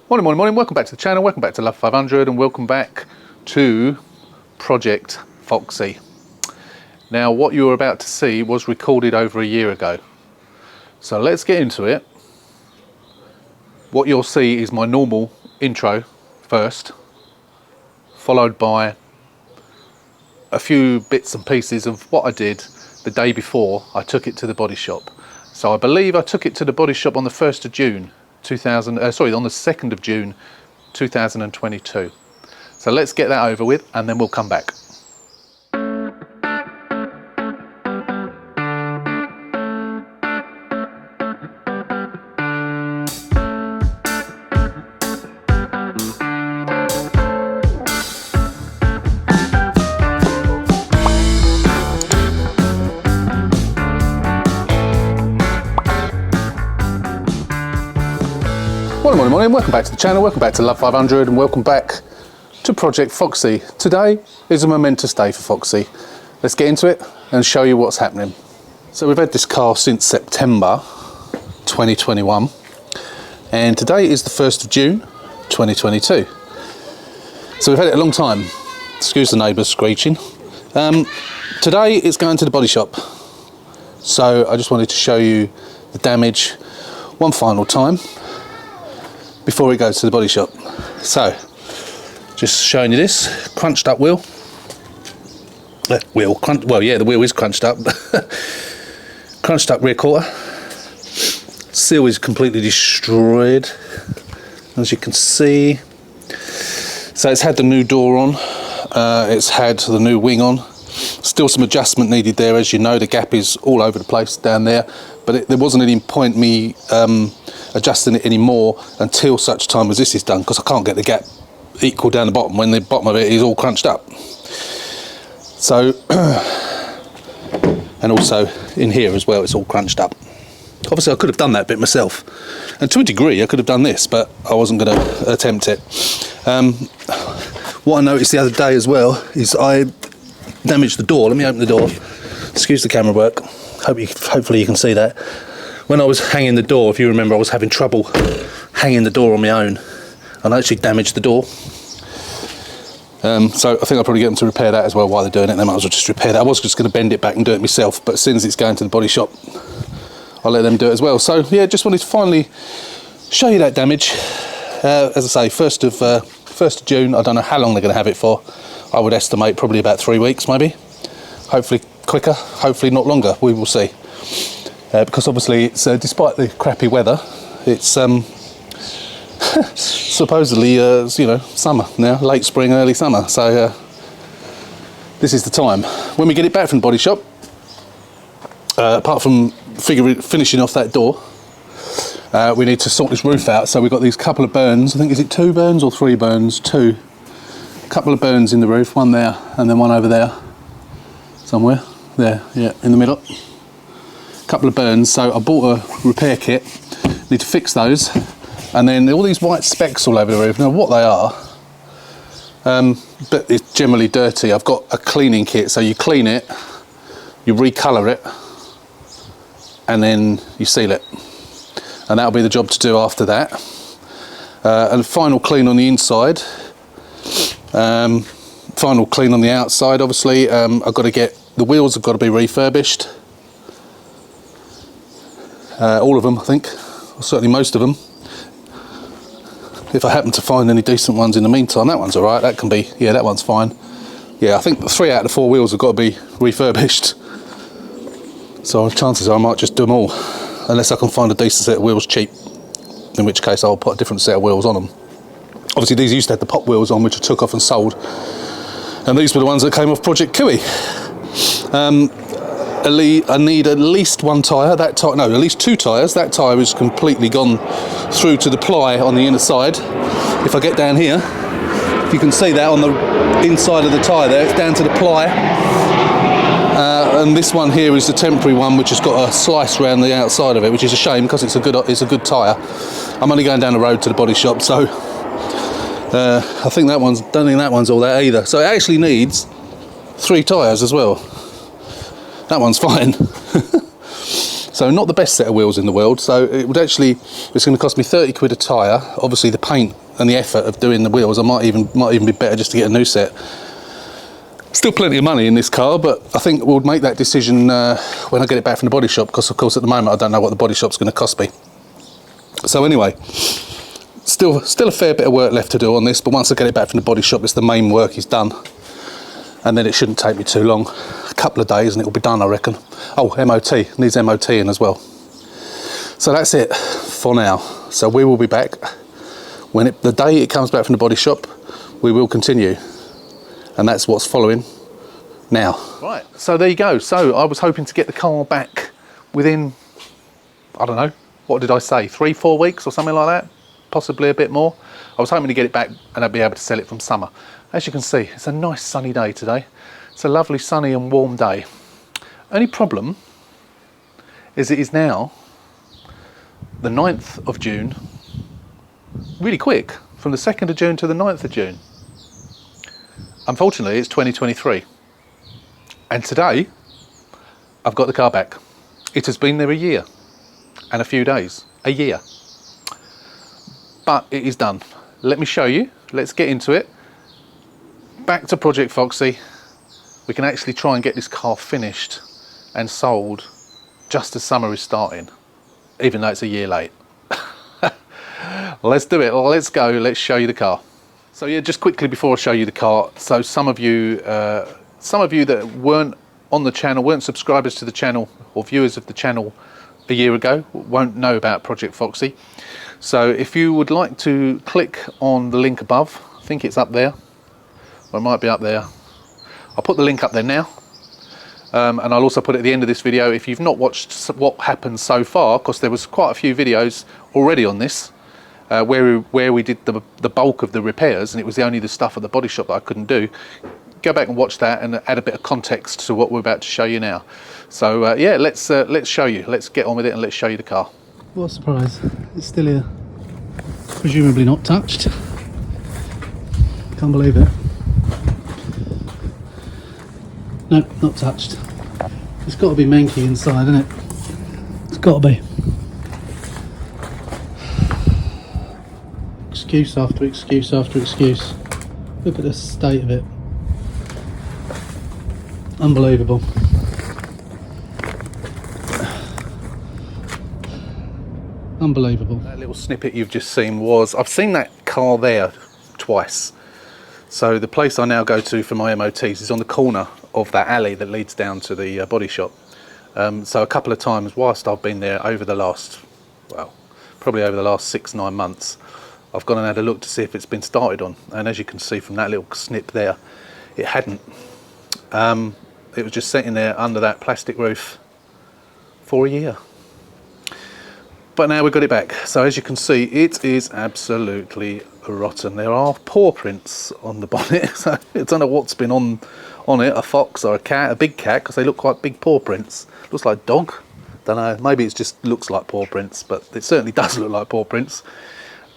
Morning, welcome back to the channel, welcome back to Love 500 and welcome back to Project Foxy. Now what you're about to see was recorded over a year ago. So let's get into it. What you'll see is my normal intro first, followed by a few bits and pieces of what I did the day before I took it to the body shop. So I believe I took it to the body shop on the 1st of June. On the 2nd of June 2022. So let's get that over with and then we'll come back. Morning, welcome back to the channel, welcome back to Love 500 and welcome back to Project Foxy. Today is a momentous day for Foxy. Let's get into it and show you what's happening. So we've had this car since September 2021 and today is the 1st of June 2022. So we've had it a long time. Excuse the neighbours screeching. Today it's going to the body shop. So I just wanted to show you the damage one final time before it goes to the body shop. So, just showing you this crunched up wheel. The wheel is crunched up. Crunched up rear quarter. Seal is completely destroyed, as you can see. So it's had the new door on. It's had the new wing on. Still some adjustment needed there, as you know. The gap is all over the place down there, but there wasn't any point me adjusting it anymore until such time as this is done, because I can't get the gap equal down the bottom when the bottom of it is all crunched up. So and also in here as well, it's all crunched up. Obviously I could have done that bit myself, and to a degree I could have done this, but I wasn't going to attempt it. What I noticed the other day as well is I damaged the door. Let me open the door. Excuse the camera work. Hopefully you can see that. When I was hanging the door, if you remember, I was having trouble hanging the door on my own, and I actually damaged the door. So I think I'll probably get them to repair that as well while they're doing it. They might as well just repair that. I was just going to bend it back and do it myself, but as soon as it's going to the body shop, I'll let them do it as well. So yeah, just wanted to finally show you that damage. As I say, 1st of June. I don't know how long they're going to have it for. I would estimate probably about 3 weeks, maybe. Hopefully quicker, hopefully not longer. We will see. Because obviously it's despite the crappy weather, it's supposedly summer now, late spring, early summer. So this is the time. When we get it back from the body shop, apart from finishing off that door, we need to sort this roof out. So we've got these couple of burns. I think, is it 2 burns or 3 burns? 2. Couple of burns in the roof, one there and then one over there somewhere. There, yeah, in the middle. Couple of burns, so I bought a repair kit. Need to fix those, and then all these white specks all over the roof. Now what they are, but it's generally dirty. I've got a cleaning kit, so you clean it, you recolour it, and then you seal it, and that'll be the job to do after that. And final clean on the inside, final clean on the outside. Obviously, I've got to get the wheels have got to be refurbished. All of them, I think, or certainly most of them. If I happen to find any decent ones in the meantime, that one's all right. That can be, yeah, that one's fine. Yeah, I think 3 out of the 4 wheels have got to be refurbished. So chances are I might just do them all, unless I can find a decent set of wheels cheap, in which case I'll put a different set of wheels on them. Obviously these used to have the pop wheels on, which I took off and sold, and these were the ones that came off Project Cooey. I need at least 1 tyre. At least 2 tyres. That tyre is completely gone through to the ply on the inner side. If I get down here, you can see that on the inside of the tyre there, it's down to the ply. And this one here is the temporary one, which has got a slice around the outside of it, which is a shame because it's a good tyre. I'm only going down the road to the body shop, so I don't think that one's all that either. So it actually needs 3 tyres as well. That one's fine. So not the best set of wheels in the world. So it would actually, it's going to cost me 30 quid a tyre. Obviously the paint and the effort of doing the wheels, I might even be better just to get a new set. Still plenty of money in this car, but I think we'll make that decision when I get it back from the body shop, because of course at the moment I don't know what the body shop's going to cost me. So anyway, still a fair bit of work left to do on this, but once I get it back from the body shop, it's the main work is done. And then it shouldn't take me too long, a couple of days and it'll be done, I reckon. Oh, MOT, needs MOT in as well. So that's it for now. So we will be back. When the day it comes back from the body shop, we will continue. And that's what's following now. Right, so there you go. So I was hoping to get the car back within, I don't know, what did I say, 3-4 weeks or something like that? Possibly a bit more. I was hoping to get it back and I'd be able to sell it from summer. As you can see, it's a nice sunny day today. It's a lovely sunny and warm day. Only problem is it is now the 9th of June, really quick, from the 2nd of June to the 9th of June. Unfortunately, it's 2023. And today, I've got the car back. It has been there a year and a few days, a year. But it is done. Let me show you, let's get into it. Back to Project Foxy. We can actually try and get this car finished and sold just as summer is starting, even though it's a year late. Let's do it, let's go, let's show you the car. So yeah, just quickly before I show you the car, so some of you that weren't on the channel, weren't subscribers to the channel or viewers of the channel a year ago, won't know about Project Foxy. So if you would like to click on the link above, I think it's up there, or it might be up there. I'll put the link up there now, and I'll also put it at the end of this video. If you've not watched what happened so far, because there was quite a few videos already on this, where we did the bulk of the repairs, and it was only the stuff at the body shop that I couldn't do. Go back and watch that and add a bit of context to what we're about to show you now. So yeah, let's show you. Let's get on with it and let's show you the car. What a surprise! It's still here, presumably not touched. Can't believe it. No, not touched. It's got to be manky inside, isn't it? It's got to be. Excuse after excuse after excuse. Look at the state of it. Unbelievable. Unbelievable. That little snippet you've just seen was, I've seen that car there twice. So the place I now go to for my MOTs is on the corner of that alley that leads down to the body shop. So a couple of times whilst I've been there over the last, well, probably over the last 6-9 months, I've gone and had a look to see if it's been started on. And as you can see from that little snip there, it hadn't. It was just sitting there under that plastic roof for a year. But now we've got it back. So as you can see, it is absolutely rotten. There are paw prints on the bonnet. So I don't know what's been on it, a fox or a cat, a big cat, because they look quite big paw prints. Looks like dog. Don't know, maybe it just looks like paw prints, but it certainly does look like paw prints.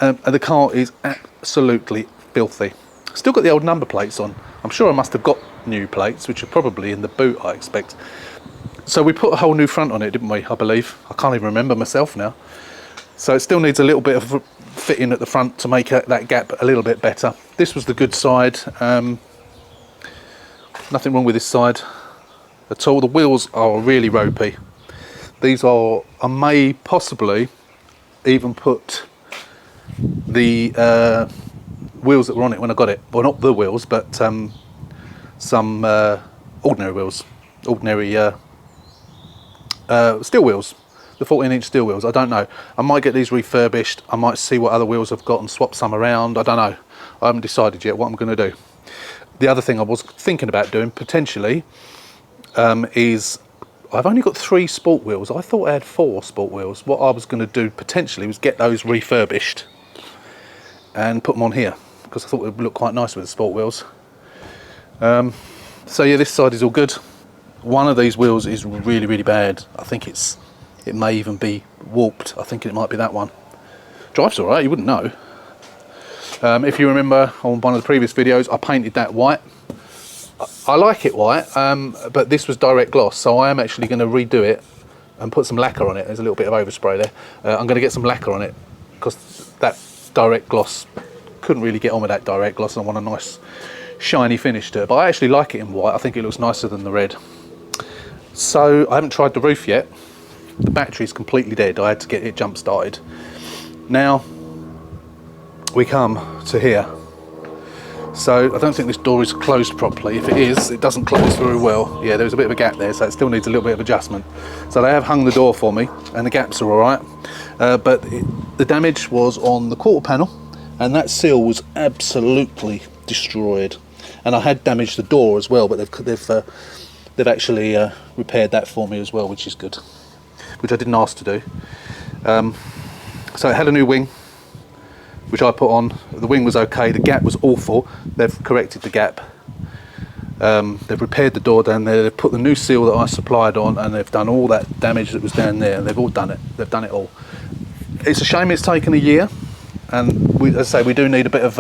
And the car is absolutely filthy. Still got the old number plates on. I'm sure I must have got new plates, which are probably in the boot, I expect. So we put a whole new front on it, didn't we, I believe? I can't even remember myself now. So it still needs a little bit of fitting at the front to make that gap a little bit better. This was the good side. Nothing wrong with this side at all. The wheels are really ropey. These are, I may possibly even put the wheels that were on it when I got it. Well, not the wheels, but some ordinary wheels. Ordinary steel wheels. The 14-inch steel wheels, I don't know. I might get these refurbished. I might see what other wheels I've got and swap some around. I don't know. I haven't decided yet what I'm going to do. The other thing I was thinking about doing, potentially, is I've only got 3 sport wheels. I thought I had 4 sport wheels. What I was going to do, potentially, was get those refurbished and put them on here, because I thought it would look quite nice with the sport wheels. So yeah, this side is all good. One of these wheels is really, really bad. I think it may even be warped. I think it might be that one. Drives all right, you wouldn't know. If you remember on one of the previous videos, I painted that white. I like it white, but this was direct gloss, so I am actually going to redo it and put some lacquer on it. There's a little bit of overspray there. I'm going to get some lacquer on it because that direct gloss, couldn't really get on with that direct gloss, and I want a nice shiny finish to it. But I actually like it in white. I think it looks nicer than the red. So I haven't tried the roof yet. The battery's completely dead. I had to get it jump started. Now we come to here. So I don't think this door is closed properly. If it is, it doesn't close very well. Yeah, there's a bit of a gap there, so it still needs a little bit of adjustment. So they have hung the door for me, and the gaps are all right. But the damage was on the quarter panel, and that seal was absolutely destroyed. And I had damaged the door as well, but they've actually repaired that for me as well, which is good, which I didn't ask to do. So it had a new wing, which I put on. The wing was okay, the gap was awful. They've corrected the gap. They've repaired the door down there, they've put the new seal that I supplied on, and they've done all that damage that was down there. They've all done it, they've done it all. It's a shame it's taken a year, and as I say, we do need a bit of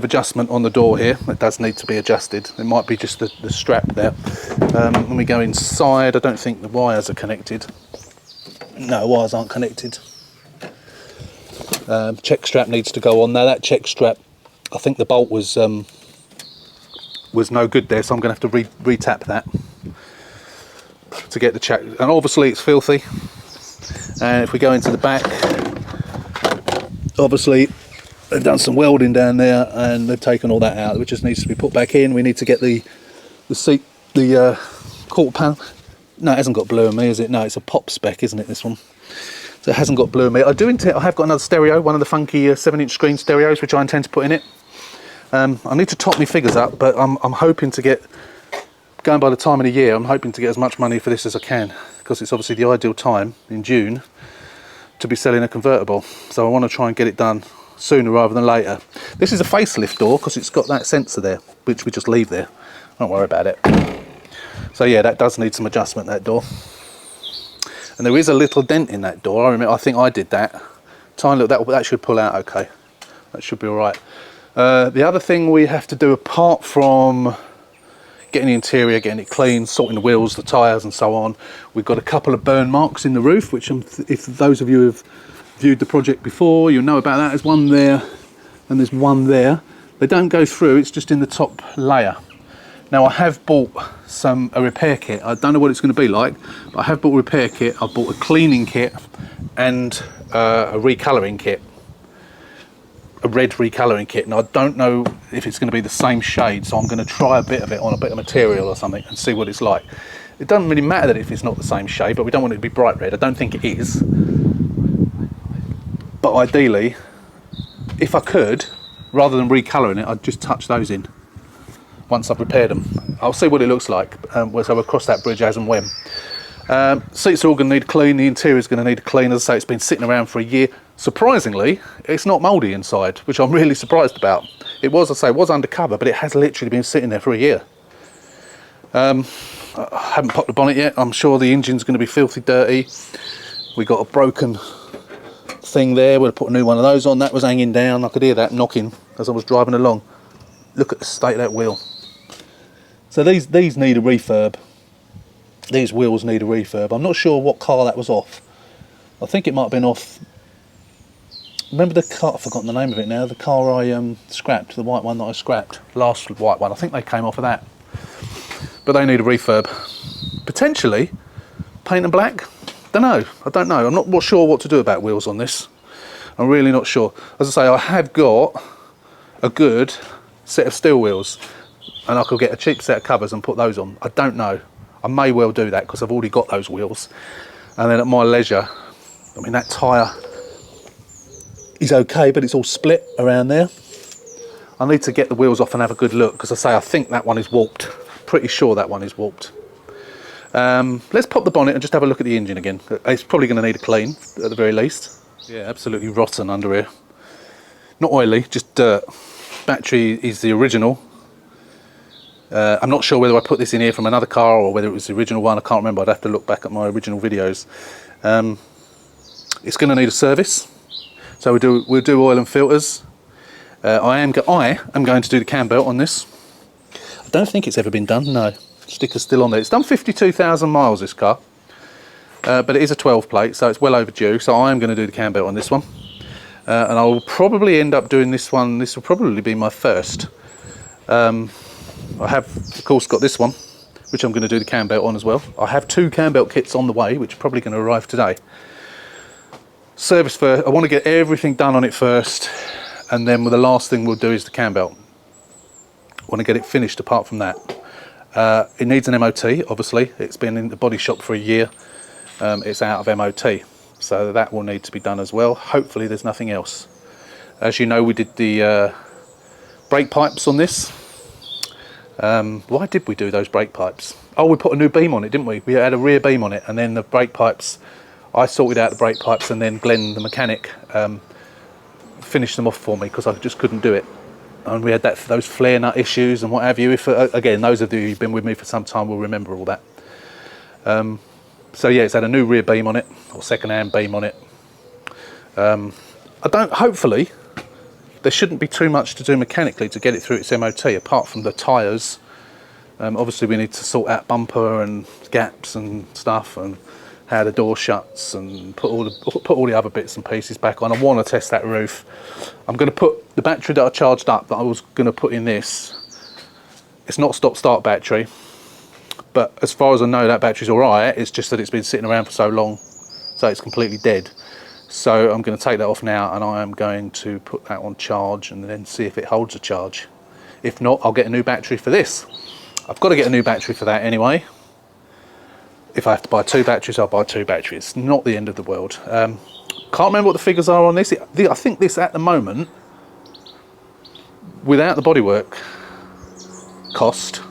adjustment on the door here. It does need to be adjusted. It might be just the strap there. When we go inside, I don't think the wires are connected. No, wires aren't connected. Check strap needs to go on. Now that check strap, I think the bolt was no good there, so I'm going to have to re-tap that to get the check. And obviously it's filthy. And if we go into the back, obviously they've done some welding down there, and they've taken all that out, which just needs to be put back in. We need to get the seat, the quarter panel. No, it hasn't got blue in me, is it? No, it's a pop spec, isn't it, this one? So it hasn't got blue in me. I have got another stereo, one of the funky 7-inch screen stereos, which I intend to put in it. I need to top my figures up, but I'm hoping to get, going by the time of the year, I'm hoping to get as much money for this as I can, because it's obviously the ideal time in June to be selling a convertible. So I want to try and get it done sooner rather than later. This is a facelift door because it's got that sensor there, which we just leave there. Don't worry about it. So yeah, that does need some adjustment, that door. And there is a little dent in that door. I remember, I think I did that. Tiny little, that should pull out okay. That should be all right. The other thing we have to do, apart from getting the interior, getting it clean, sorting the wheels, the tyres and so on, we've got a couple of burn marks in the roof, which if those of you have viewed the project before, you'll know about that. There's one there and there's one there. They don't go through, it's just in the top layer. Now I have bought a repair kit. I don't know what it's going to be like, but I have bought a repair kit. I've bought a cleaning kit and a recolouring kit, a red recolouring kit. And I don't know if it's going to be the same shade, so I'm going to try a bit of it on a bit of material or something and see what it's like. It doesn't really matter that if it's not the same shade, but we don't want it to be bright red. I don't think it is. But ideally, if I could, rather than recolouring it, I'd just touch those in once I've repaired them. I'll see what it looks like, so we'll cross that bridge as and when. Seats are all going to need a clean, the interior is going to need a clean. As I say, it's been sitting around for a year. Surprisingly, it's not mouldy inside, which I'm really surprised about. It was, it was undercover, but it has literally been sitting there for a year. I haven't popped the bonnet yet. I'm sure the engine's going to be filthy dirty. We got a broken thing there. We'll put a new one of those on. That was hanging down. I could hear that knocking as I was driving along. Look at the state of that wheel. So these need a refurb. These wheels need a refurb. I'm not sure what car that was off. I think it might have been off. Remember the car? I've forgotten the name of it now. The car I scrapped, the white one that I scrapped, last white one. I think they came off of that. But they need a refurb. Potentially paint them black. Don't know. I don't know. I'm not sure what to do about wheels on this. I'm really not sure. As I say, I have got a good set of steel wheels, and I could get a cheap set of covers and put those on. I don't know. I may well do that because I've already got those wheels. And then at my leisure, I mean, that tyre is okay, but it's all split around there. I need to get the wheels off and have a good look, because I think that one is warped. Pretty sure that one is warped. Let's pop the bonnet and just have a look at the engine again. It's probably going to need a clean at the very least. Yeah, absolutely rotten under here. Not oily, just dirt. Battery is the original. I'm not sure whether I put this in here from another car or whether it was the original one. I can't remember. I'd have to look back at my original videos. It's going to need a service, so we'll do oil and filters. I am going to do the cam belt on this. I don't think it's ever been done. No, Sticker's still on there. It's done 52,000 miles, this car. But it is a 12 plate, so it's well overdue. So I am going to do the cam belt on this one. And I will probably end up doing this one. This will probably be my first. I have, of course, got this one, which I'm going to do the cam belt on as well. I have 2 cam belt kits on the way, which are probably going to arrive today. Service first. I want to get everything done on it first, and then the last thing we'll do is the cam belt. I want to get it finished apart from that. It needs an MOT, obviously. It's been in the body shop for a year. It's out of MOT, so that will need to be done as well. Hopefully there's nothing else. As you know, we did the brake pipes on this. Why did we do those brake pipes? Oh, we put a new beam on it, didn't we? We had a rear beam on it, and then the brake pipes, I sorted out the brake pipes, and then Glenn, the mechanic, finished them off for me because I just couldn't do it. And we had those flare nut issues and what have you. If again, those of you who've been with me for some time will remember all that. So yeah, it's had a new rear beam on it, or second-hand beam on it. Hopefully, there shouldn't be too much to do mechanically to get it through its MOT, apart from the tyres. Obviously we need to sort out bumper and gaps and stuff, and how the door shuts, and put all the other bits and pieces back on. I want to test that roof. I'm going to put the battery that I charged up, that I was going to put in this. It's not a stop-start battery, but as far as I know, that battery's all right. It's just that it's been sitting around for so long, so it's completely dead. So I'm going to take that off now, and I am going to put that on charge and then see if it holds a charge. If not, I'll get a new battery for this. I've got to get a new battery for that anyway. If I have to buy 2 batteries, I'll buy 2 batteries. It's not the end of the world. Can't remember what the figures are on this. I think this at the moment, without the bodywork cost,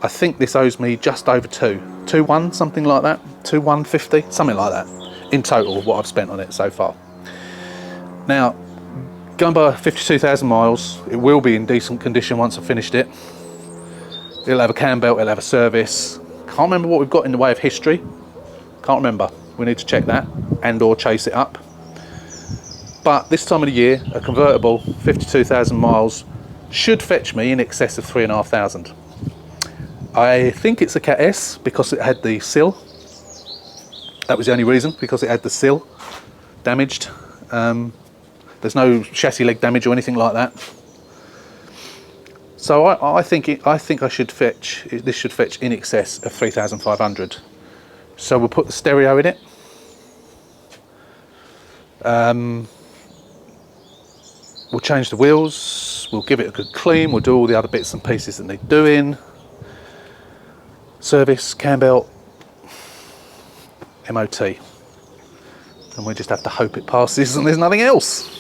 I think this owes me just over 2.1, something like that. 2,150, something like that, in total, what I've spent on it so far. Now, going by 52,000 miles, it will be in decent condition once I've finished it. It'll have a cam belt, it'll have a service. Can't remember what we've got in the way of history. Can't remember. We need to check that and or chase it up. But this time of the year, a convertible, 52,000 miles, should fetch me in excess of 3,500. I think it's a Cat S because it had the sill. That was the only reason, because it had the sill damaged. There's no chassis leg damage or anything like that. So I think I should fetch, this should fetch in excess of 3,500. So we'll put the stereo in it. We'll change the wheels, we'll give it a good clean, we'll do all the other bits and pieces that need doing. Service, cam belt, MOT. And we just have to hope it passes and there's nothing else.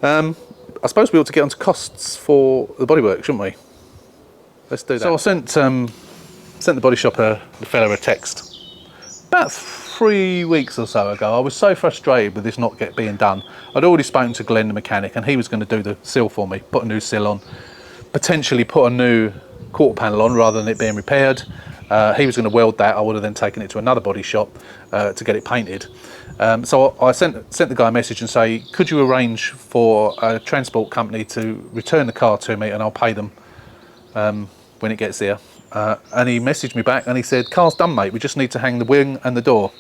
I suppose we ought to get onto costs for the bodywork, shouldn't we? Let's do that. So I sent the body shop the fella a text about 3 weeks or so ago. I was so frustrated with this not being done. I'd already spoken to Glenn, the mechanic, and he was going to do the sill for me, put a new sill on, potentially put a new quarter panel on rather than it being repaired. He was going to weld that. I would have then taken it to another body shop to get it painted. So I sent the guy a message and say, could you arrange for a transport company to return the car to me and I'll pay them when it gets there. And he messaged me back and he said, car's done, mate, we just need to hang the wing and the door.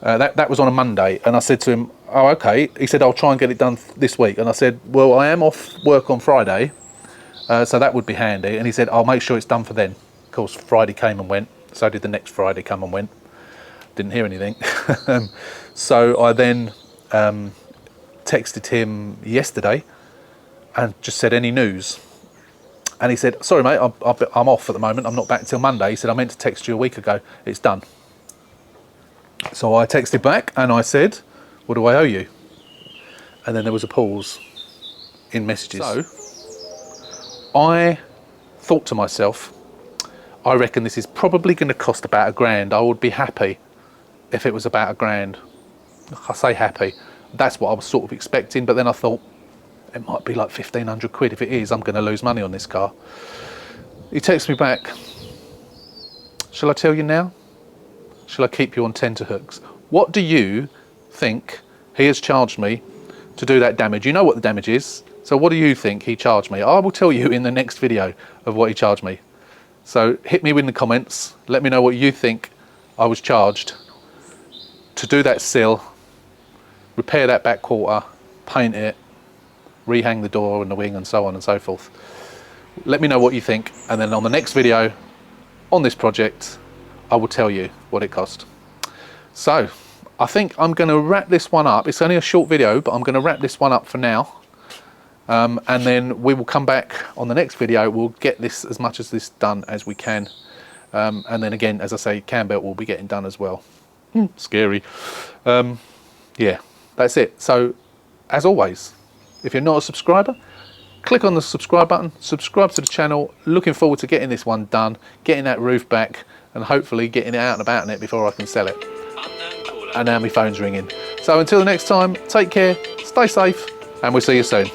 That was on a Monday, and I said to him, oh okay. He said, I'll try and get it done this week. And I said, well, I am off work on Friday, so that would be handy. And he said, I'll make sure it's done for then. Of course, Friday came and went, so did the next Friday come and went. Didn't hear anything. So I then texted him yesterday and just said, any news? And he said, sorry mate, I'm off at the moment, I'm not back until Monday. He said, I meant to text you a week ago, it's done. So I texted back and I said, what do I owe you? And then there was a pause in messages. So I thought to myself, I reckon this is probably going to cost about £1,000. I would be happy if it was about £1,000. I say happy, that's what I was sort of expecting, but then I thought it might be like 1,500 quid. If it is, I'm going to lose money on this car. He texts me back, shall I tell you now? Shall I keep you on tenterhooks? What do you think he has charged me to do that damage? You know what the damage is, so what do you think he charged me? I will tell you in the next video of what he charged me. So hit me in the comments, let me know what you think I was charged to do that sill, repair that back quarter, paint it, rehang the door and the wing and so on and so forth. Let me know what you think, and then on the next video on this project I will tell you what it cost. So I think I'm going to wrap this one up. It's only a short video, but I'm going to wrap this one up for now, and then we will come back on the next video. We'll get this, as much as this done as we can, and then again, as I say, cam belt will be getting done as well. Scary. Yeah, that's it. So as always, if you're not a subscriber, click on the subscribe button, subscribe to the channel. Looking forward to getting this one done, getting that roof back, and hopefully getting it out and about in it before I can sell it. And now my phone's ringing. So until the next time, take care, stay safe, and we'll see you soon.